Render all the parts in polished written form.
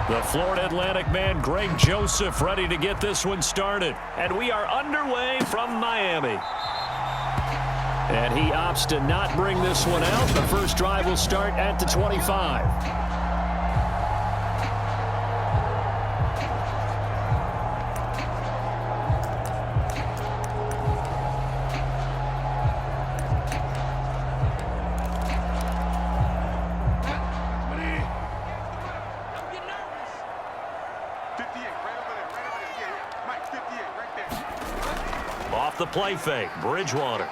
The Florida Atlantic man, Greg Joseph, ready to get this one started. And we are underway from Miami. And he opts to not bring this one out. The first drive will start at the 25. Off the play fake, Bridgewater.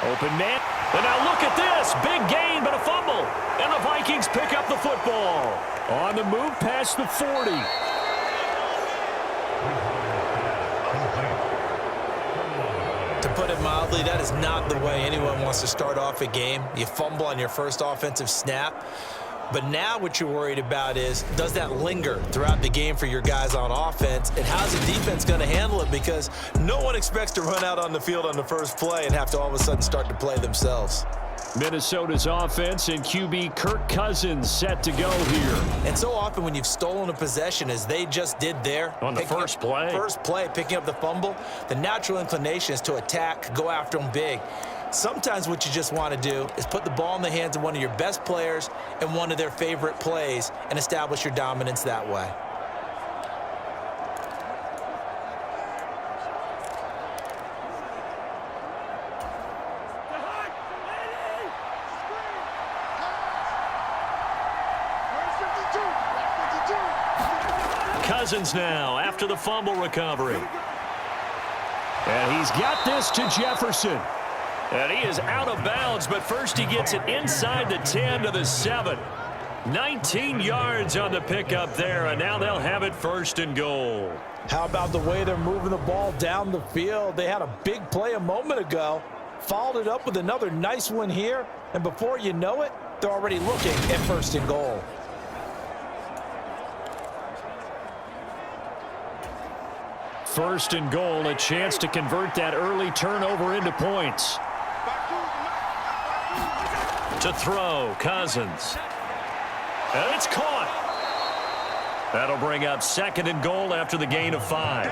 Open man. And now look at this. Big gain, but a fumble. And the Vikings pick up the football. On the move past the 40. To put it mildly, that is not the way anyone wants to start off a game. You fumble on your first offensive snap. But now what you're worried about is, does that linger throughout the game for your guys on offense? And how's the defense going to handle it? Because no one expects to run out on the field on the first play and have to all of a sudden start to play themselves. Minnesota's offense and QB Kirk Cousins set to go here. And so often when you've stolen a possession, as they just did there. On the first play, picking up the fumble, the natural inclination is to attack, go after them big. Sometimes what you just want to do is put the ball in the hands of one of your best players and one of their favorite plays and establish your dominance that way. Cousins now after the fumble recovery. And he's got this to Jefferson. And he is out of bounds, but first he gets it inside the 10 to the 7. 19 yards on the pickup there, and now they'll have it first and goal. How about the way they're moving the ball down the field? They had a big play a moment ago, followed it up with another nice one here, and before you know it, they're already looking at first and goal. First and goal, a chance to convert that early turnover into points. To throw, Cousins. And it's caught. That'll bring up second and goal after the gain of 5.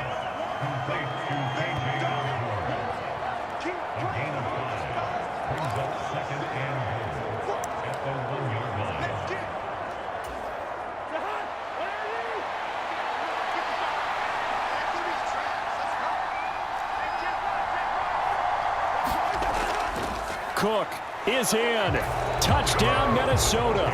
Cook is in. Touchdown, Minnesota.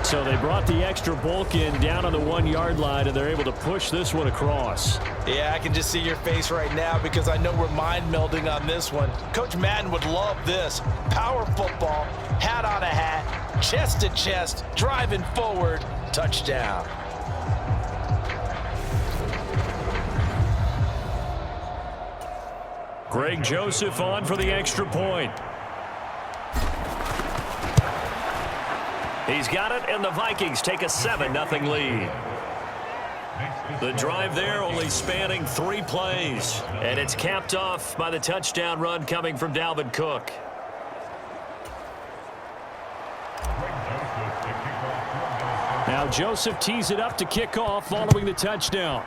So they brought the extra bulk in down on the 1-yard line, and they're able to push this one across. Yeah, I can just see your face right now because I know we're mind melding on this one. Coach Madden would love this. Power football, hat on a hat, chest to chest, driving forward, touchdown. Greg Joseph on for the extra point. He's got it, and the Vikings take a 7-0 lead. The drive there only spanning 3 plays, and it's capped off by the touchdown run coming from Dalvin Cook. Now Joseph tees it up to kick off following the touchdown.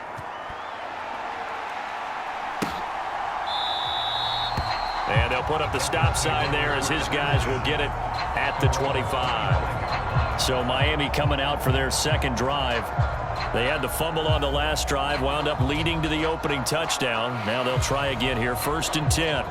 And they'll put up the stop sign there as his guys will get it at the 25. So Miami coming out for their second drive. They had the fumble on the last drive, wound up leading to the opening touchdown. Now they'll try again here, first and 10.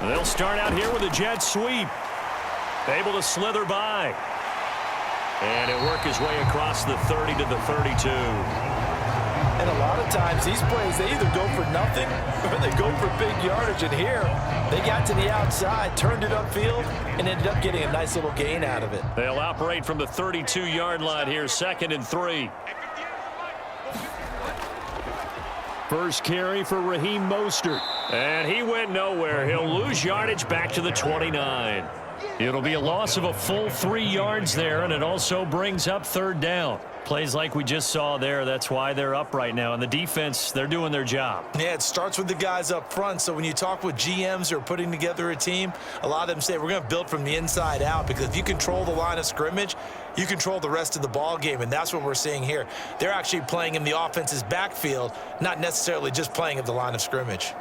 They'll start out here with a jet sweep. Able to slither by. And he'll work his way across the 30 to the 32. And a lot of times these plays, they either go for nothing or they go for big yardage. And here, they got to the outside, turned it upfield, and ended up getting a nice little gain out of it. They'll operate from the 32-yard line here, second and 3. First carry for Raheem Mostert. And he went nowhere. He'll lose yardage back to the 29. It'll be a loss of a full 3 yards there, and it also brings up third down. Plays like we just saw there, that's why they're up right now. And the defense, they're doing their job. Yeah, it starts with the guys up front. So when you talk with GMs who are putting together a team, a lot of them say we're going to build from the inside out, because if you control the line of scrimmage, you control the rest of the ball game, and that's what we're seeing here. They're actually playing in the offense's backfield, not necessarily just playing at the line of scrimmage.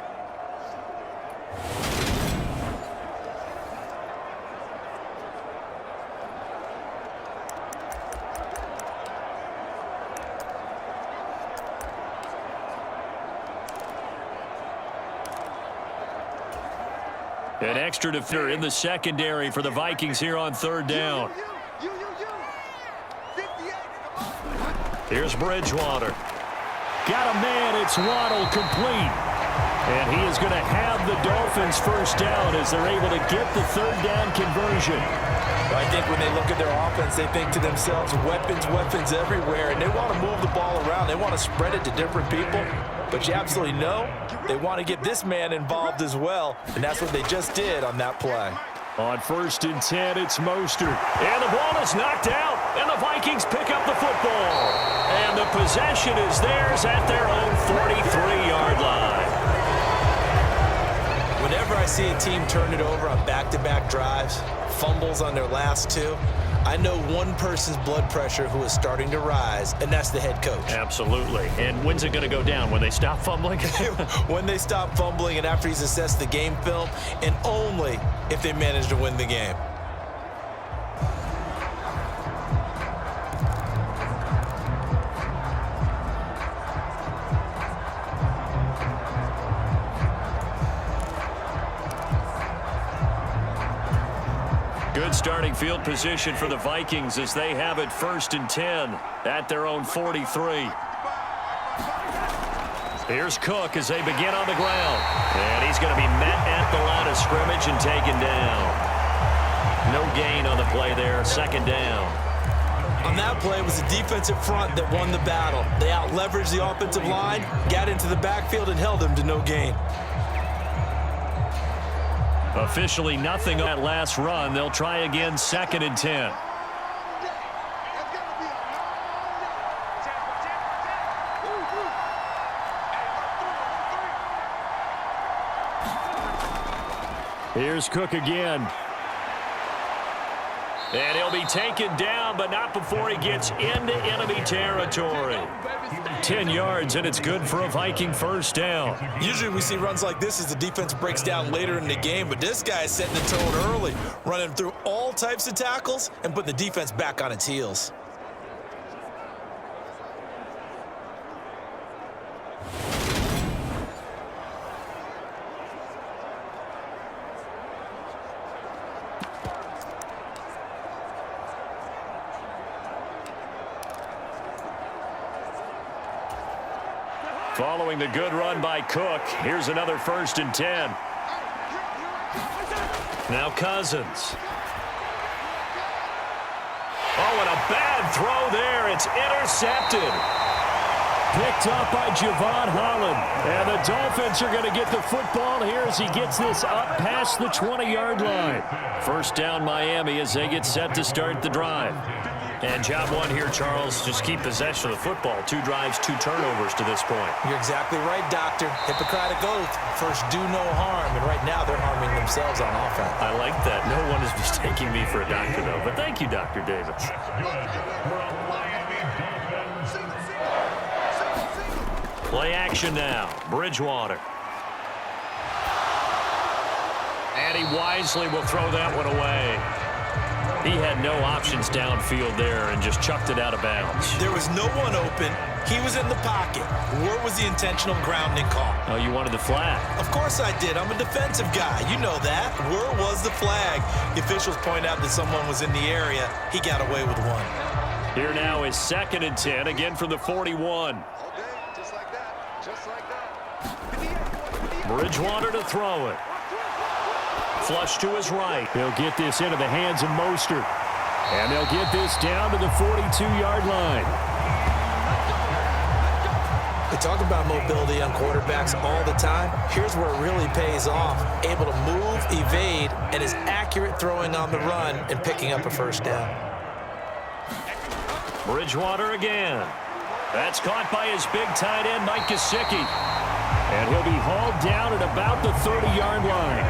An extra defender in the secondary for the Vikings here on third down. Here's Bridgewater. Got a man. It's Waddle, complete. And he is going to have the Dolphins first down as they're able to get the third down conversion. I think when they look at their offense, they think to themselves, weapons, weapons everywhere, and they want to move the ball around. They want to spread it to different people. But you absolutely know they want to get this man involved as well, and that's what they just did on that play. On 1st and 10, it's Mostert. And the ball is knocked out, and the Vikings pick up the football. And the possession is theirs at their own 43-yard line. Whenever I see a team turn it over on back-to-back drives, fumbles on their last 2, I know one person's blood pressure who is starting to rise, and that's the head coach. Absolutely. And when's it going to go down? When they stop fumbling? When they stop fumbling and after he's assessed the game film, and only if they manage to win the game. Good starting field position for the Vikings as they have it 1st and 10 at their own 43. Here's Cook as they begin on the ground. And he's going to be met at the line of scrimmage and taken down. No gain on the play there, 2nd down. On that play, it was the defensive front that won the battle. They out-leveraged the offensive line, got into the backfield, and held them to no gain. Officially nothing on that last run. They'll try again 2nd and 10. Here's Cook again. And he'll be taken down, but not before he gets into enemy territory. 10 yards, and it's good for a Viking first down. Usually we see runs like this as the defense breaks down later in the game, but this guy is setting the tone early, running through all types of tackles and putting the defense back on its heels. Following the good run by Cook, here's another 1st and 10. Now Cousins. Oh, and a bad throw there. It's intercepted. Picked up by Javon Holland. And the Dolphins are going to get the football here as he gets this up past the 20-yard line. First down Miami as they get set to start the drive. And job one here, Charles, just keep possession of the football. 2 drives, 2 turnovers to this point. You're exactly right, Doctor. Hippocratic oath. First, do no harm. And right now, they're harming themselves on offense. I like that. No one is mistaking me for a doctor, though. But thank you, Dr. Davis. Play action now. Bridgewater. And he wisely will throw that one away. He had no options downfield there and just chucked it out of bounds. There was no one open. He was in the pocket. Where was the intentional grounding call? Oh, you wanted the flag? Of course I did. I'm a defensive guy. You know that. Where was the flag? The officials point out that someone was in the area. He got away with one. Here now is 2nd and 10, again from the 41. Okay, just like that. Just like that. Bridgewater to throw it. Flush to his right. He'll get this into the hands of Mostert. And they'll get this down to the 42-yard line. The talk about mobility on quarterbacks all the time. Here's where it really pays off. Able to move, evade, and is accurate throwing on the run and picking up a first down. Bridgewater again. That's caught by his big tight end, Mike Gesicki. And he'll be hauled down at about the 30-yard line.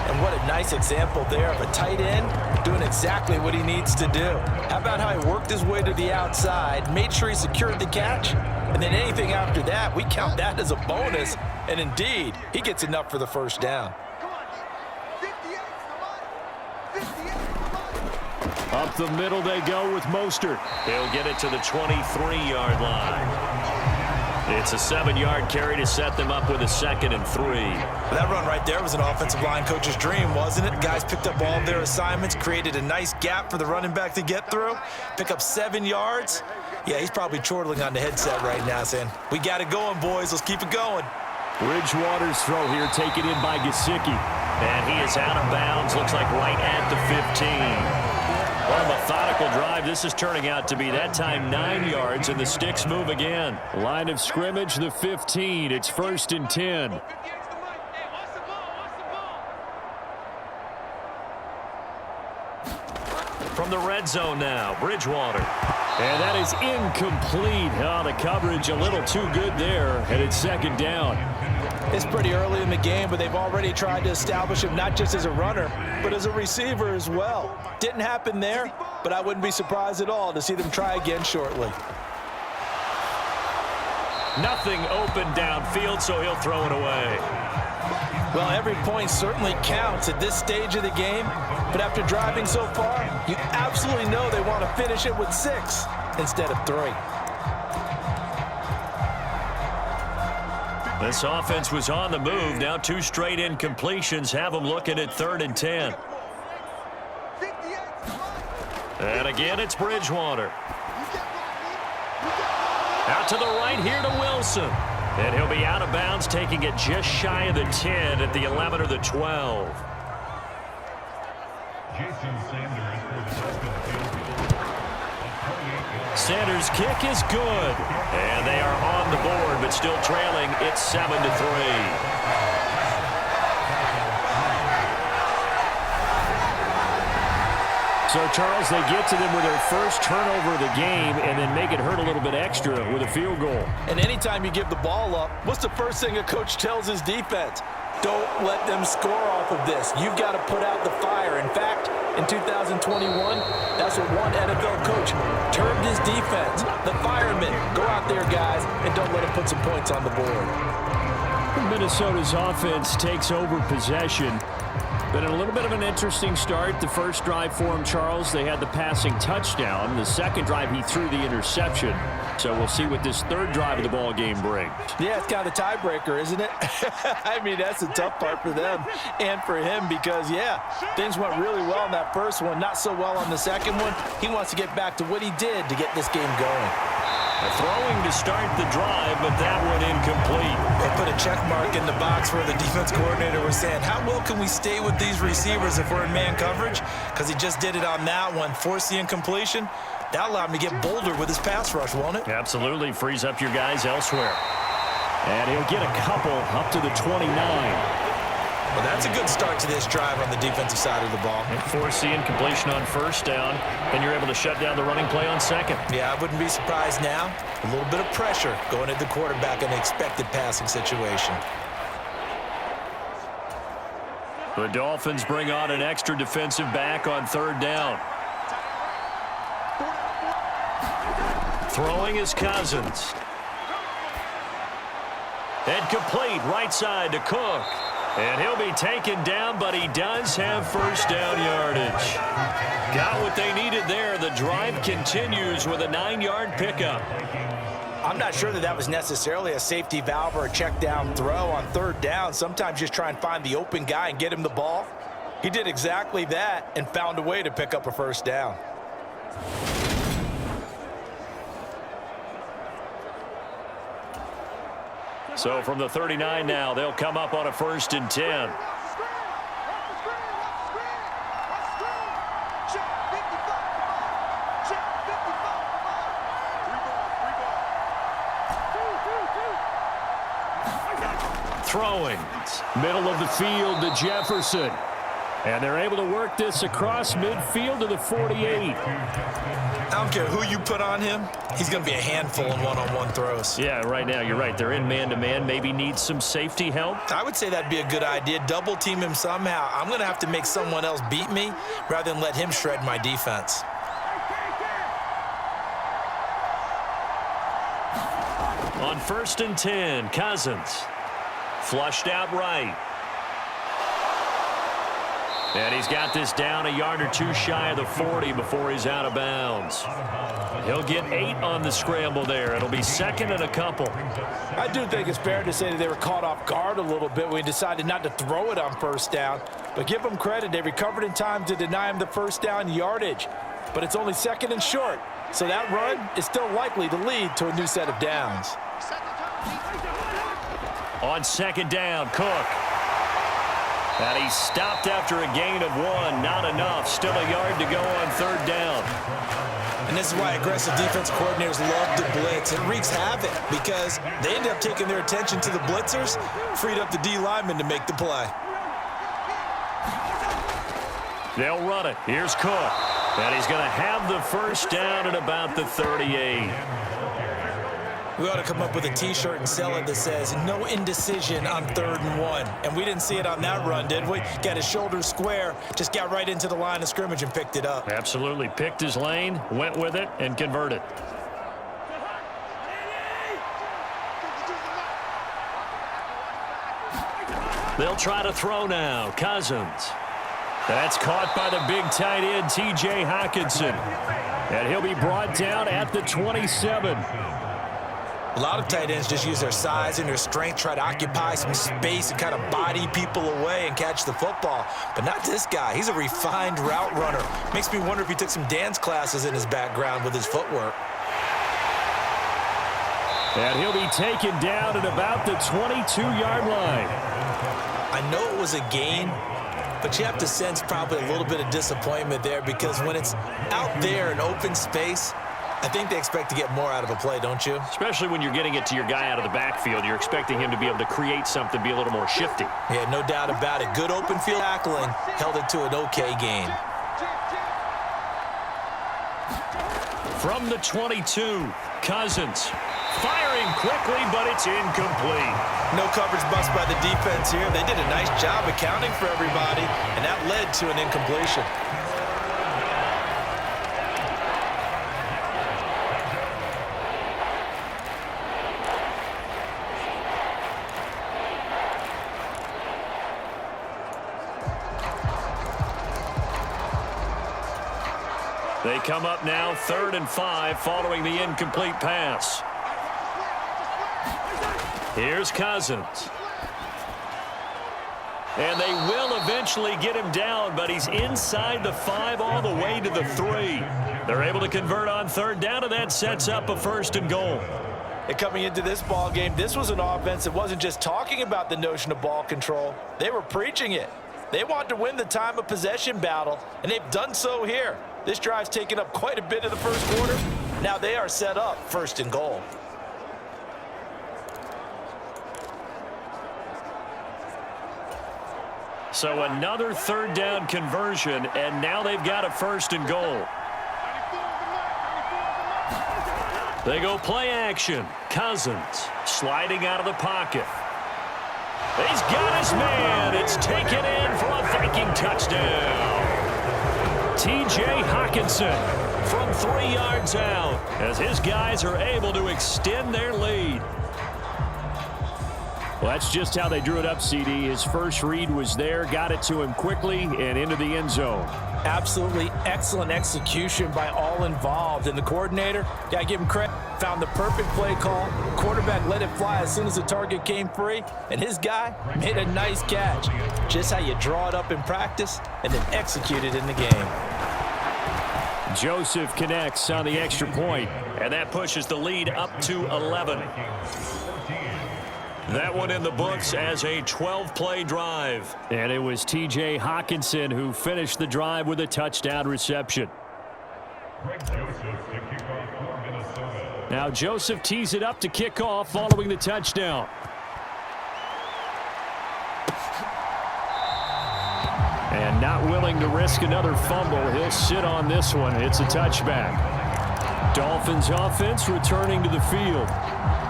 And what a nice example there of a tight end doing exactly what he needs to do. How about how he worked his way to the outside, made sure he secured the catch, and then anything after that, we count that as a bonus. And indeed, he gets enough for the first down. Up the middle they go with Mostert. He'll get it to the 23-yard line. It's a 7-yard carry to set them up with a 2nd and 3. That run right there was an offensive line coach's dream, wasn't it? Guys picked up all of their assignments, created a nice gap for the running back to get through, pick up 7 yards. Yeah, he's probably chortling on the headset right now saying, we got it going, boys. Let's keep it going. Bridgewater's throw here taken in by Gesicki. And he is out of bounds, looks like right at the 15. What a methodical drive. This is turning out to be that time 9 yards, and the sticks move again. Line of scrimmage, the 15. It's 1st and 10. From the red zone now, Bridgewater. And that is incomplete. Oh, the coverage a little too good there, and it's 2nd down. It's pretty early in the game, but they've already tried to establish him not just as a runner, but as a receiver as well. Didn't happen there, but I wouldn't be surprised at all to see them try again shortly. Nothing open downfield, so he'll throw it away. Well, every point certainly counts at this stage of the game, but after driving so far, you absolutely know they want to finish it with 6 instead of 3. This offense was on the move. Now 2 straight incompletions have them looking at 3rd and 10. And again, it's Bridgewater. Out to the right here to Wilson. And he'll be out of bounds, taking it just shy of the 10 at the 11 or the 12. Sanders' kick is good. And they are on the board, but still trailing. It's 7-3. So, Charles, they get to them with their first turnover of the game and then make it hurt a little bit extra with a field goal. And anytime you give the ball up, what's the first thing a coach tells his defense? Don't let them score off of this. You've got to put out the fire. In fact, in 2021, that's what one NFL coach termed his defense. The firemen. Go out there, guys, and don't let them put some points on the board. Minnesota's offense takes over possession. Been a little bit of an interesting start. The first drive for him, Charles, they had the passing touchdown. The second drive, he threw the interception. So we'll see what this third drive of the ball game brings. Yeah, it's kind of the tiebreaker, isn't it? I mean, that's the tough part for them and for him because, yeah, things went really well in that first one, not so well on the second one. He wants to get back to what he did to get this game going. Throwing to start the drive, but that one incomplete. They put a check mark in the box where the defense coordinator was saying, how well can we stay with these receivers if we're in man coverage? Because he just did it on that one, forced the incompletion. That allowed him to get bolder with his pass rush, won't it? Absolutely. Frees up your guys elsewhere. And he'll get a couple up to the 29. Well, that's a good start to this drive on the defensive side of the ball. And force the incompletion on first down, and you're able to shut down the running play on second. Yeah, I wouldn't be surprised now. A little bit of pressure going at the quarterback in an expected passing situation. The Dolphins bring on an extra defensive back on third down. Throwing is Cousins. And complete right side to Cook. And he'll be taken down, but he does have first down yardage. Got what they needed there. The drive continues with a 9-yard pickup. I'm not sure that was necessarily a safety valve or a check down throw on third down. Sometimes just try and find the open guy and get him the ball. He did exactly that and found a way to pick up a first down. So from the 39 now, they'll come up on a 1st and 10. Throwing. Middle of the field to Jefferson. And they're able to work this across midfield to the 48. I don't care who you put on him. He's going to be a handful in one-on-one throws. Yeah, right now you're right. They're in man-to-man. Maybe needs some safety help. I would say that'd be a good idea. Double team him somehow. I'm going to have to make someone else beat me rather than let him shred my defense. On 1st and 10, Cousins. Flushed out right. And he's got this down a yard or two shy of the 40 before he's out of bounds. He'll get 8 on the scramble there. It'll be 2nd and a couple. I do think it's fair to say that they were caught off guard a little bit when he decided not to throw it on 1st down. But give them credit. They recovered in time to deny him the 1st down yardage. But it's only 2nd and short. So that run is still likely to lead to a new set of downs. On 2nd down, Cook. And he's stopped after a gain of 1. Not enough. Still a yard to go on 3rd down. And this is why aggressive defense coordinators love to blitz. It wreaks havoc because they end up taking their attention to the blitzers, freed up the D lineman to make the play. They'll run it. Here's Cook. And he's going to have the 1st down at about the 38. We ought to come up with a T-shirt and sell it that says, no indecision on 3rd and 1. And we didn't see it on that run, did we? Got his shoulders square, just got right into the line of scrimmage and picked it up. Absolutely. Picked his lane, went with it, and converted. They'll try to throw now. Cousins. That's caught by the big tight end, T.J. Hockenson. And he'll be brought down at the 27. A lot of tight ends just use their size and their strength, try to occupy some space and kind of body people away and catch the football. But not this guy. He's a refined route runner. Makes me wonder if he took some dance classes in his background with his footwork. And he'll be taken down at about the 22-yard line. I know it was a gain, but you have to sense probably a little bit of disappointment there because when it's out there in open space, I think they expect to get more out of a play, don't you? Especially when you're getting it to your guy out of the backfield. You're expecting him to be able to create something, be a little more shifty. Yeah, no doubt about it. Good open field tackling held it to an okay gain. From the 22, Cousins. Firing quickly, but it's incomplete. No coverage bust by the defense here. They did a nice job accounting for everybody, and that led to an incompletion. They come up now 3rd and 5 following the incomplete pass. Here's Cousins. And they will eventually get him down, but he's inside the 5 all the way to the 3. They're able to convert on 3rd down, and that sets up a 1st and goal. And coming into this ball game, this was an offense that wasn't just talking about the notion of ball control. They were preaching it. They want to win the time of possession battle, and they've done so here. This drive's taken up quite a bit of the 1st quarter. Now they are set up 1st and goal. So another 3rd down conversion, and now they've got a 1st and goal. They go play action. Cousins sliding out of the pocket. He's got his man. It's taken in for a Viking touchdown. T.J. Hockenson from 3 yards out as his guys are able to extend their lead. Well, that's just how they drew it up, CD. His first read was there, got it to him quickly and into the end zone. Absolutely excellent execution by all involved. And the coordinator, got to give him credit, found the perfect play call. Quarterback let it fly as soon as the target came free. And his guy made a nice catch. Just how you draw it up in practice and then execute it in the game. Joseph connects on the extra point, and that pushes the lead up to 11. That one in the books as a 12-play drive. And it was T.J. Hockenson who finished the drive with a touchdown reception. Now Joseph tees it up to kick off following the touchdown. And not willing to risk another fumble. He'll sit on this one. It's a touchback. Dolphins offense returning to the field.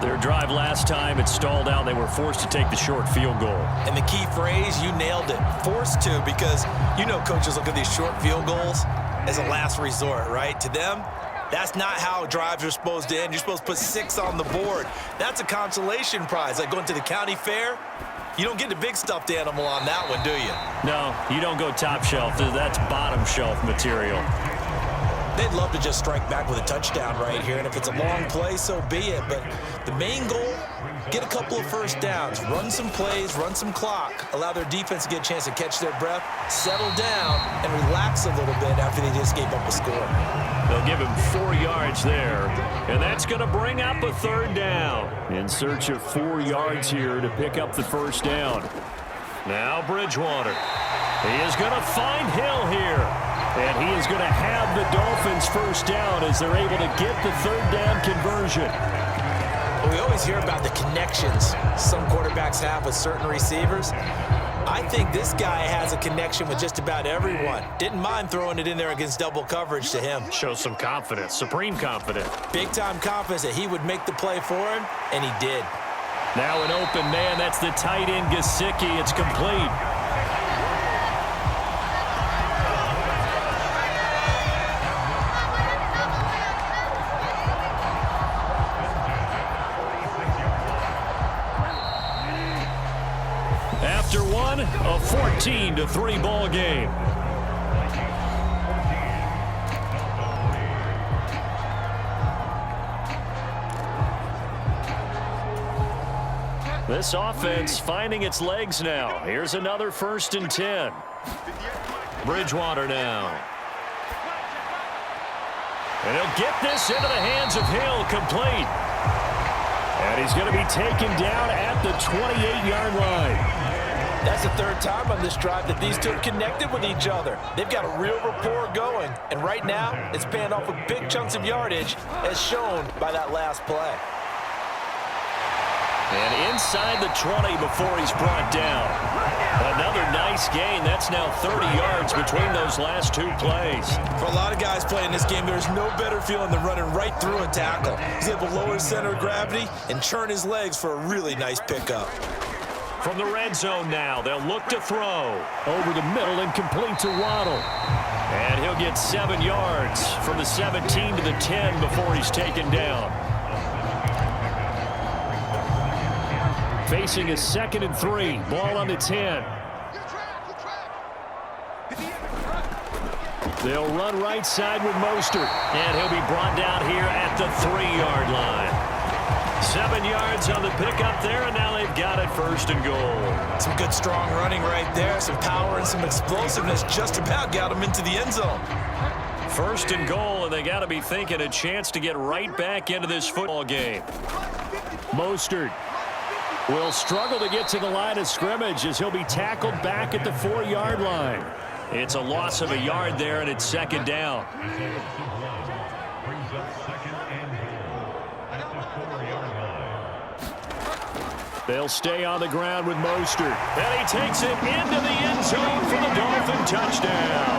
Their drive last time, it stalled out. They were forced to take the short field goal. And the key phrase, you nailed it. Forced to, because you know coaches look at these short field goals as a last resort, right? To them, that's not how drives are supposed to end. You're supposed to put 6 on the board. That's a consolation prize. Like going to the county fair, you don't get the big stuffed animal on that one, do you? No, you don't go top shelf. That's bottom shelf material. They'd love to just strike back with a touchdown right here, and if it's a long play, so be it. But the main goal, get a couple of first downs, run some plays, run some clock, allow their defense to get a chance to catch their breath, settle down, and relax a little bit after they just gave up a score. They'll give him 4 yards there, and that's going to bring up a 3rd down. In search of 4 yards here to pick up the first down. Now Bridgewater. He is going to find Hill here. And he is going to have the Dolphins first down as they're able to get the 3rd down conversion. Well, we always hear about the connections some quarterbacks have with certain receivers. I think this guy has a connection with just about everyone. Didn't mind throwing it in there against double coverage to him. Shows some confidence, supreme confidence. Big-time confidence that he would make the play for him, and he did. Now an open man. That's the tight end, Gesicki. It's complete. After one, a 14-3 ball game. This offense finding its legs now. Here's another 1st and 10. Bridgewater now. And he'll get this into the hands of Hill, complete. And he's going to be taken down at the 28-yard line. That's the 3rd time on this drive that these two have connected with each other. They've got a real rapport going. And right now, it's paying off with big chunks of yardage, as shown by that last play. And inside the 20 before he's brought down. Another nice gain. That's now 30 yards between those last 2 plays. For a lot of guys playing this game, there's no better feeling than running right through a tackle. He's able to lower his center of gravity and churn his legs for a really nice pickup. From the red zone now, they'll look to throw. Over the middle and complete to Waddle. And he'll get 7 yards from the 17 to the 10 before he's taken down. Facing a 2nd and 3. Ball on the 10. They'll run right side with Mostert. And he'll be brought down here at the 3-yard line. 7 yards on the pickup there, and now they've got it 1st and goal. Some good strong running right there. Some power and some explosiveness just about got him into the end zone. 1st and goal, and they got to be thinking a chance to get right back into this football game. Mostert will struggle to get to the line of scrimmage as he'll be tackled back at the 4-yard line. It's a loss of a yard there, and it's 2nd down. They'll stay on the ground with Mostert. And he takes it into the end zone for the Dolphin touchdown.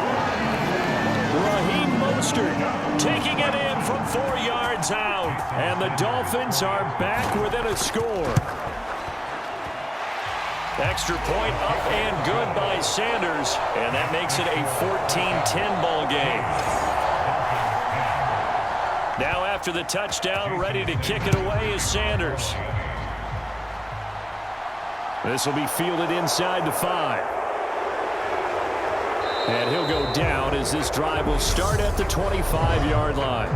Raheem Mostert taking it in from 4 yards out. And the Dolphins are back within a score. Extra point up and good by Sanders. And that makes it a 14-10 ball game. Now after the touchdown, ready to kick it away is Sanders. This will be fielded inside the 5. And he'll go down as this drive will start at the 25-yard line.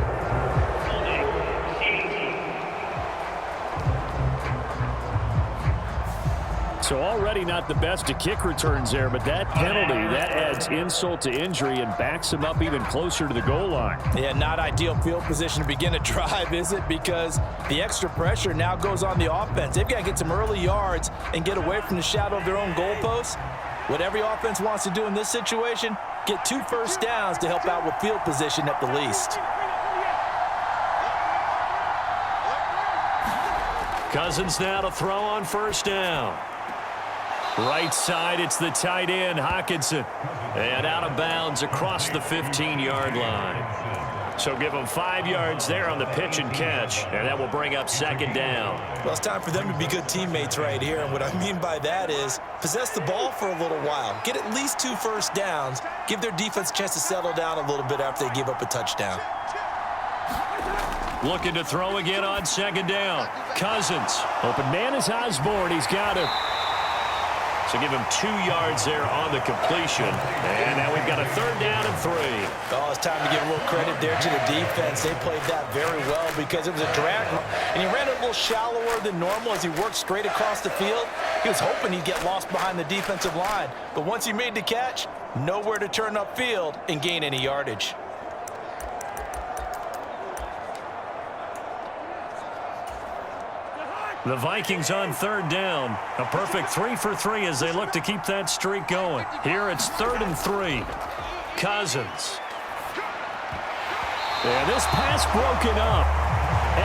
So already not the best of kick returns there, but that penalty, that adds insult to injury and backs him up even closer to the goal line. Yeah, not ideal field position to begin a drive, is it? Because the extra pressure now goes on the offense. They've got to get some early yards and get away from the shadow of their own goalposts. What every offense wants to do in this situation, get 2 first downs to help out with field position at the least. Cousins now to throw on 1st down. Right side, it's the tight end, Hockenson. And out of bounds across the 15-yard line. So give them 5 yards there on the pitch and catch, and that will bring up second down. Well, it's time for them to be good teammates right here, and what I mean by that is possess the ball for a little while, get at least 2 first downs, give their defense a chance to settle down a little bit after they give up a touchdown. Looking to throw again on second down. Cousins. Open man is Osborne. He's got him. So give him 2 yards there on the completion. And now we've got a 3rd down and 3. Oh, it's time to give a little credit there to the defense. They played that very well because it was a drag. And he ran a little shallower than normal as he worked straight across the field. He was hoping he'd get lost behind the defensive line. But once he made the catch, nowhere to turn upfield and gain any yardage. The Vikings on 3rd down. A perfect 3 for 3 as they look to keep that streak going. Here it's 3rd and 3. Cousins. And this pass broken up.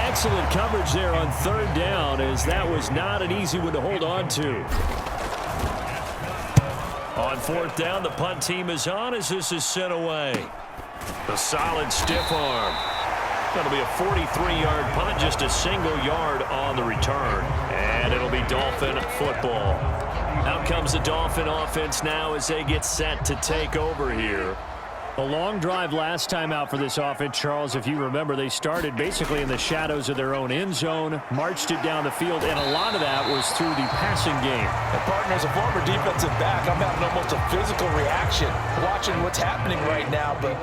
Excellent coverage there on 3rd down as that was not an easy one to hold on to. On 4th down, the punt team is on as this is sent away. A solid stiff arm. That'll be a 43-yard punt, just a single yard on the return. And it'll be Dolphin football. Out comes the Dolphin offense now as they get set to take over here. A long drive last time out for this offense, Charles. If you remember, they started basically in the shadows of their own end zone, marched it down the field, and a lot of that was through the passing game. And partner, as a former defensive back, I'm having almost a physical reaction watching what's happening right now, but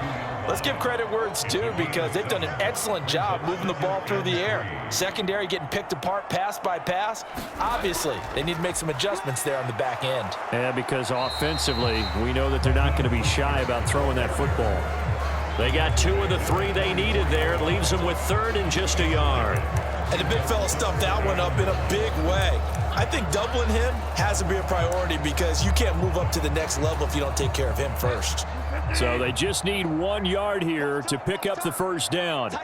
let's give credit where it's due because they've done an excellent job moving the ball through the air. Secondary getting picked apart pass by pass. Obviously, they need to make some adjustments there on the back end. Yeah, because offensively, we know that they're not going to be shy about throwing that football. They got 2 of the 3 they needed there. It leaves them with 3rd and just a yard. And the big fella stuffed that one up in a big way. I think doubling him has to be a priority because you can't move up to the next level if you don't take care of him first. So they just need 1 yard here to pick up the 1st down.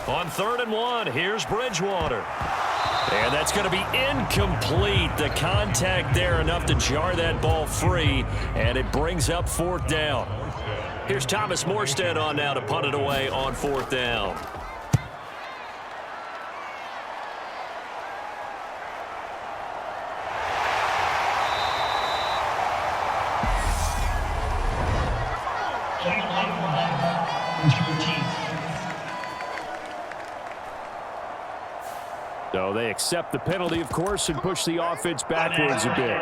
On 3rd and 1, here's Bridgewater. And that's going to be incomplete. The contact there enough to jar that ball free, and it brings up 4th down. Here's Thomas Morstead on now to punt it away on 4th down. So they accept the penalty, of course, and push the offense backwards a bit.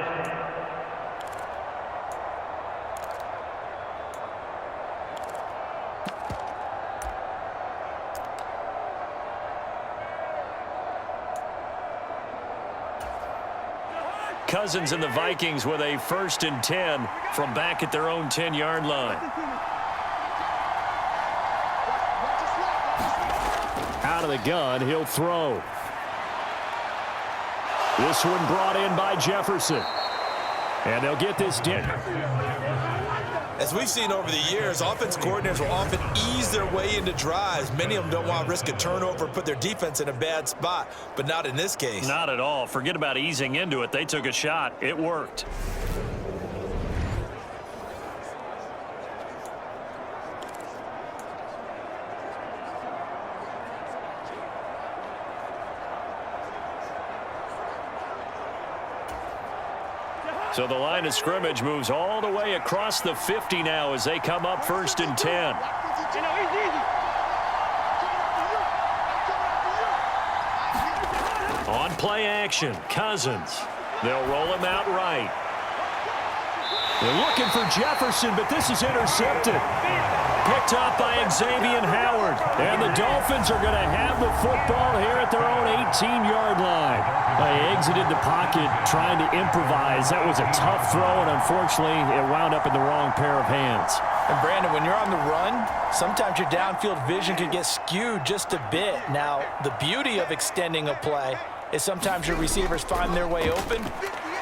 Cousins and the Vikings with a 1st and 10 from back at their own 10-yard line. Out of the gun, he'll throw. This one brought in by Jefferson. And they'll get this down. As we've seen over the years, offense coordinators will often ease their way into drives. Many of them don't want to risk a turnover or put their defense in a bad spot, but not in this case. Not at all. Forget about easing into it. They took a shot. It worked. So the line of scrimmage moves all the way across the 50 now as they come up 1st and 10. On play action, Cousins. They'll roll him out right. They're looking for Jefferson, but this is intercepted. Picked up by Xavier Howard. And the Dolphins are going to have the football here at their own 18-yard line. They exited the pocket trying to improvise. That was a tough throw, and unfortunately, it wound up in the wrong pair of hands. And Brandon, when you're on the run, sometimes your downfield vision can get skewed just a bit. Now, the beauty of extending a play is sometimes your receivers find their way open,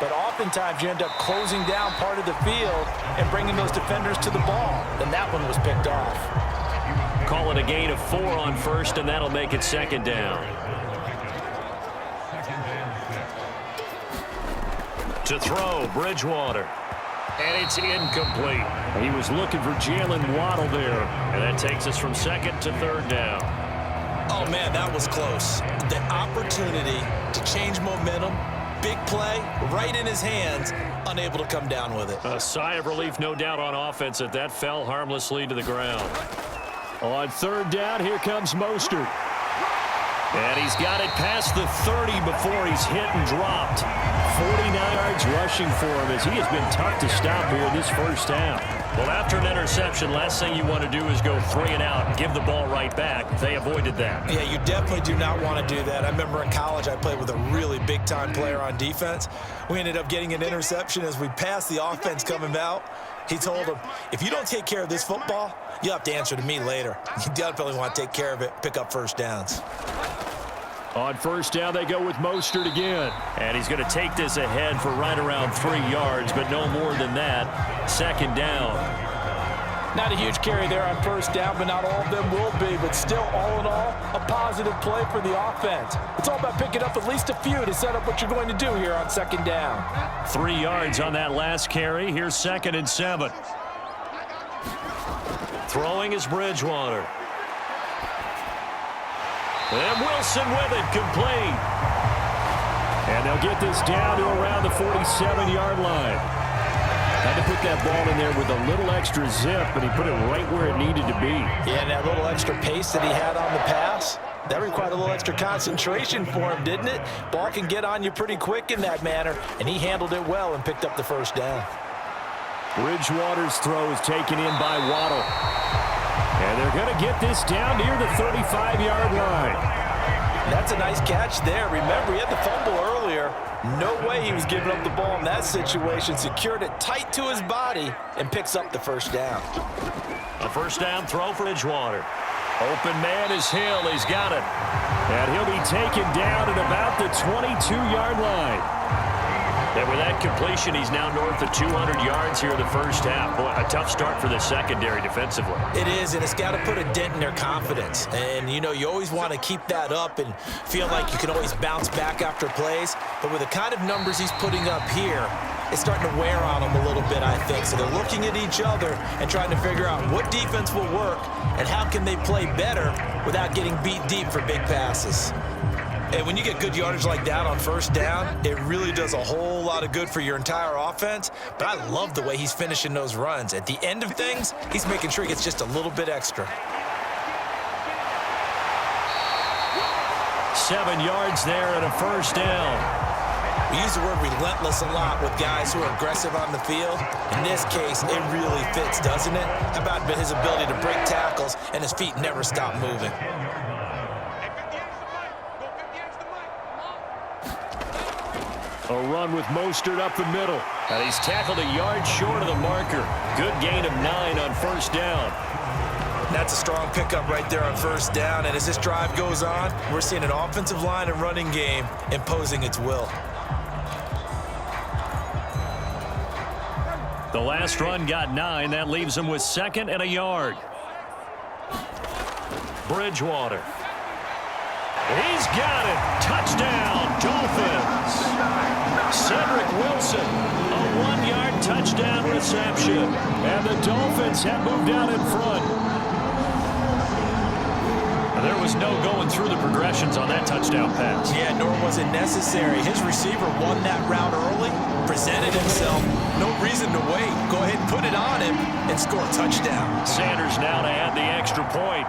but oftentimes you end up closing down part of the field and bringing those defenders to the ball. And that one was picked off. Call it a gain of 4 on 1st, and that'll make it 2nd down. To throw, Bridgewater. And it's incomplete. He was looking for Jalen Waddle there. And that takes us from second to third down. Oh, man, that was close. The opportunity to change momentum, big play, right in his hands, unable to come down with it. A sigh of relief, no doubt, on offense that fell harmlessly to the ground. On third down, here comes Mostert. And he's got it past the 30 before he's hit and dropped. 49 yards rushing for him as he has been tough to stop here in this first half. Well, after an interception, last thing you want to do is go 3 and out and give the ball right back. They avoided that. Yeah, you definitely do not want to do that. I remember in college I played with a really big-time player on defense. We ended up getting an interception as we passed the offense coming out. He told him, if you don't take care of this football, you'll have to answer to me later. You definitely want to take care of it, pick up first downs. On first down, they go with Mostert again. And he's going to take this ahead for right around 3 yards, but no more than that. Second down. Not a huge carry there on first down, but not all of them will be. But still, all in all, a positive play for the offense. It's all about picking up at least a few to set up what you're going to do here on second down. 3 yards on that last carry. Here's 2nd and 7. Throwing is Bridgewater. And Wilson with it, complete. And they'll get this down to around the 47-yard line. Had to put that ball in there with a little extra zip, but he put it right where it needed to be. Yeah, and that little extra pace that he had on the pass, that required a little extra concentration for him, didn't it? Ball can get on you pretty quick in that manner, and he handled it well and picked up the first down. Bridgewater's throw is taken in by Waddle. And they're going to get this down near the 35-yard line. That's a nice catch there. Remember, he had the fumble earlier. No way he was giving up the ball in that situation. Secured it tight to his body and picks up the first down. A first down throw for Bridgewater. Open man is Hill. He's got it. And he'll be taken down at about the 22-yard line. And with that completion, he's now north of 200 yards here in the first half. Boy, a tough start for the secondary defensively. It is, and it's got to put a dent in their confidence. And, you know, you always want to keep that up and feel like you can always bounce back after plays. But with the kind of numbers he's putting up here, it's starting to wear on them a little bit, I think. So they're looking at each other and trying to figure out what defense will work and how can they play better without getting beat deep for big passes. And when you get good yardage like that on first down, it really does a whole lot of good for your entire offense. But I love the way he's finishing those runs. At the end of things, he's making sure he gets just a little bit extra. 7 yards there and a first down. We use the word relentless a lot with guys who are aggressive on the field. In this case, it really fits, doesn't it? How about his ability to break tackles and his feet never stop moving? A run with Mostert up the middle. And he's tackled a yard short of the marker. Good gain of 9 on first down. That's a strong pickup right there on first down. And as this drive goes on, we're seeing an offensive line and running game imposing its will. The last run got 9. That leaves him with 2nd and a yard. Bridgewater. He's got it. Touchdown, Dolphins. Cedric Wilson, a 1-yard touchdown reception. And the Dolphins have moved out in front. There was no going through the progressions on that touchdown pass. Yeah, nor was it necessary. His receiver won that route early, presented himself. No reason to wait. Go ahead and put it on him and score a touchdown. Sanders now to add the extra point.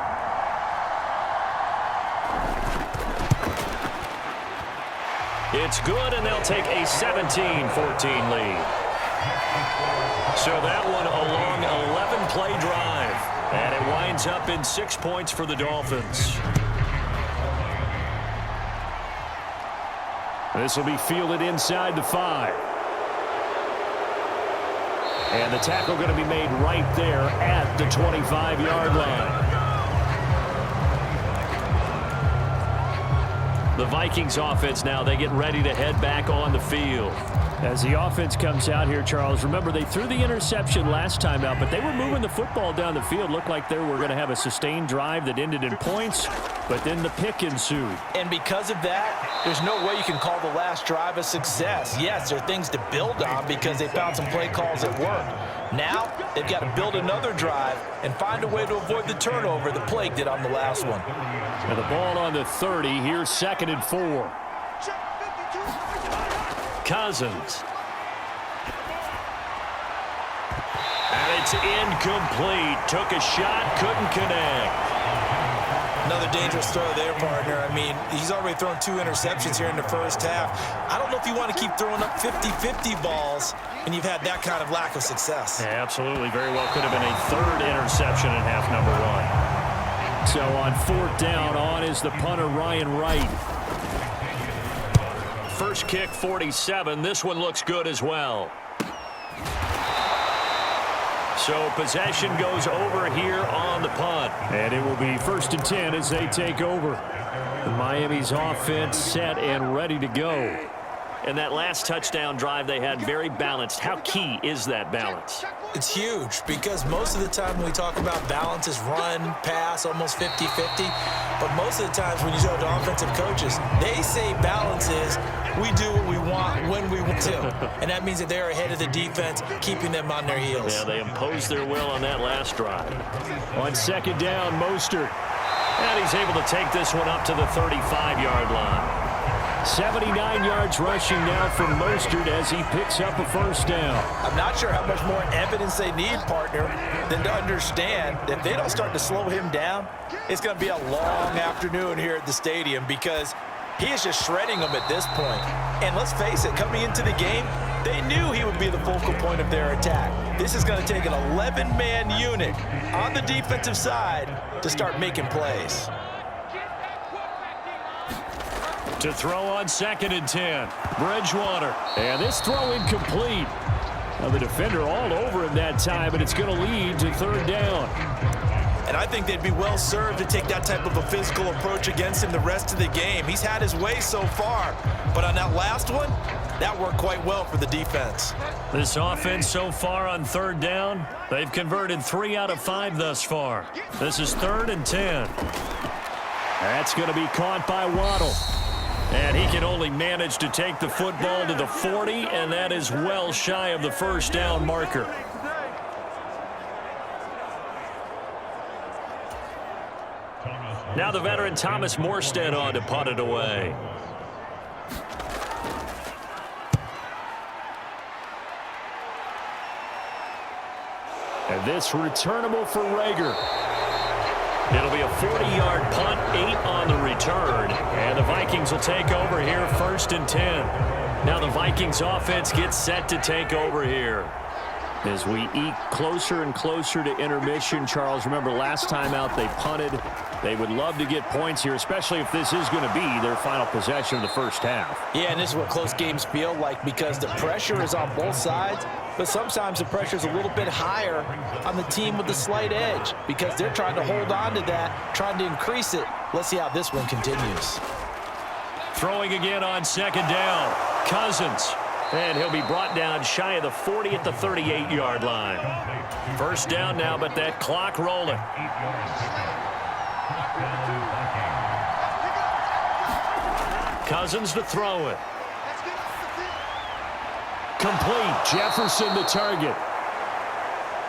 It's good, and they'll take a 17-14 lead. So that one a long 11-play drive. And it winds up in 6 points for the Dolphins. This will be fielded inside the 5. And the tackle going to be made right there at the 25-yard line. The Vikings offense now, they get ready to head back on the field. As the offense comes out here, Charles, remember they threw the interception last time out, but they were moving the football down the field. Looked like they were going to have a sustained drive that ended in points, but then the pick ensued. And because of that, there's no way you can call the last drive a success. Yes, there are things to build on because they found some play calls that work. Now, they've got to build another drive and find a way to avoid the turnover the plague did on the last one. And the ball on the 30. Here's 2nd and 4. Cousins. And it's incomplete. Took a shot, couldn't connect. Another dangerous throw there, partner. I mean, he's already thrown 2 interceptions here in the first half. I don't know if you want to keep throwing up 50-50 balls when you've had that kind of lack of success. Yeah, absolutely. Very well could have been a 3rd interception in half number 1. So on 4th down, on is the punter, Ryan Wright. First kick, 47. This one looks good as well. So possession goes over here on the punt. And it will be 1st and 10 as they take over. Miami's offense set and ready to go. And that last touchdown drive they had very balanced. How key is that balance? It's huge because most of the time when we talk about balance is run, pass, almost 50-50. But most of the times when you talk to offensive coaches, they say balance is we do what we want when we want to. And that means that they're ahead of the defense, keeping them on their heels. Yeah, they imposed their will on that last drive. On 2nd down, Mostert. And he's able to take this one up to the 35-yard line. 79 yards rushing now from Mostert as he picks up a 1st down. I'm not sure how much more evidence they need, partner, than to understand that if they don't start to slow him down, it's going to be a long afternoon here at the stadium because he is just shredding them at this point. And let's face it, coming into the game, they knew he would be the focal point of their attack. This is going to take an 11-man unit on the defensive side to start making plays. To throw on 2nd and 10. Bridgewater. And this throw incomplete. Now the defender all over him that time, and it's going to lead to 3rd down. And I think they'd be well served to take that type of a physical approach against him the rest of the game. He's had his way so far, but on that last one, that worked quite well for the defense. This offense so far on 3rd down, they've converted 3 out of 5 thus far. This is 3rd and 10. That's going to be caught by Waddle. And he can only manage to take the football to the 40, and that is well shy of the 1st down marker. Now the veteran Thomas Morstead on to punt it away. And this returnable for Rager. It'll be a 40-yard punt, 8 on the return. And the Vikings will take over here 1st and 10. Now the Vikings offense gets set to take over here. As we eke closer and closer to intermission, Charles, remember last time out they punted. They would love to get points here, especially if this is going to be their final possession of the first half. Yeah, and this is what close games feel like because the pressure is on both sides, but sometimes the pressure is a little bit higher on the team with the slight edge because they're trying to hold on to that, trying to increase it. Let's see how this one continues. Throwing again on 2nd down. Cousins. And he'll be brought down shy of the 40 at the 38-yard line. 1st down now, but that clock rolling. Cousins to throw it. Complete. Jefferson the target.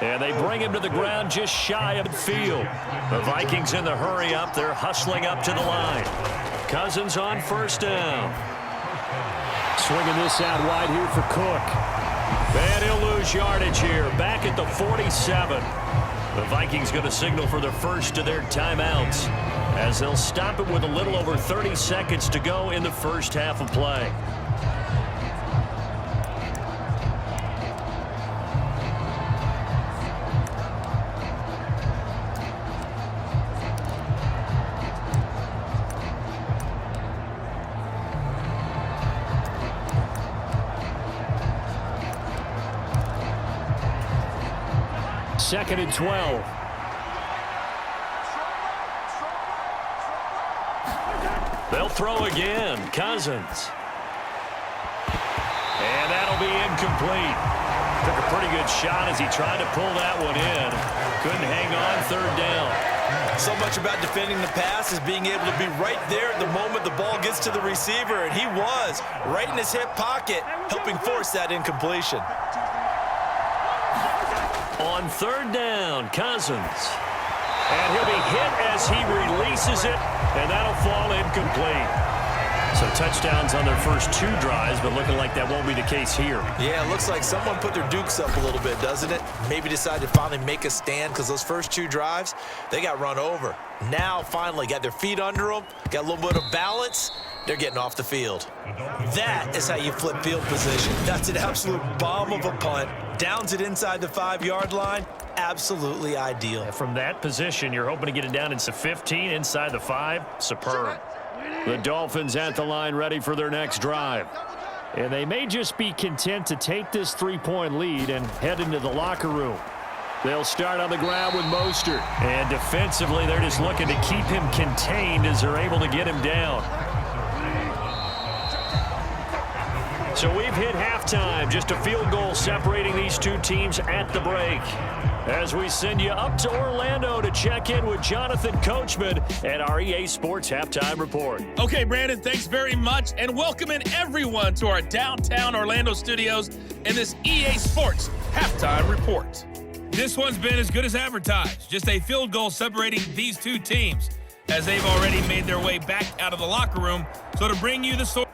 And they bring him to the ground just shy of the field. The Vikings in the hurry up. They're hustling up to the line. Cousins on 1st down. Swinging this out wide here for Cook. And he'll lose yardage here. Back at the 47. The Vikings going to signal for the first of their timeouts as they'll stop it with a little over 30 seconds to go in the first half of play. Second and 12. They'll throw again. Cousins. And that'll be incomplete. Took a pretty good shot as he tried to pull that one in. Couldn't hang on, third down. So much about defending the pass is being able to be right there at the moment the ball gets to the receiver, and he was right in his hip pocket, helping force that incompletion. On third down, Cousins. And he'll be hit as he releases it, and that'll fall incomplete. So touchdowns on their first 2 drives, but looking like that won't be the case here. Yeah, it looks like someone put their dukes up a little bit, doesn't it? Maybe decided to finally make a stand because those first 2 drives, they got run over. Now, finally, got their feet under them, got a little bit of balance. They're getting off the field. That is how you flip field position. That's an absolute bomb of a punt. Downs it inside the 5-yard line. Absolutely ideal. From that position, you're hoping to get it down into 15 inside the 5. Superb. The Dolphins at the line ready for their next drive. And they may just be content to take this 3-point lead and head into the locker room. They'll start on the ground with Mostert. And defensively, they're just looking to keep him contained as they're able to get him down. So we've hit halftime. Just a field goal separating these 2 teams at the break. As we send you up to Orlando to check in with Jonathan Coachman at our EA Sports Halftime Report. Okay, Brandon, thanks very much, and welcome in everyone to our downtown Orlando studios in this EA Sports Halftime Report. This one's been as good as advertised. Just a field goal separating these 2 teams as they've already made their way back out of the locker room. So to bring you the story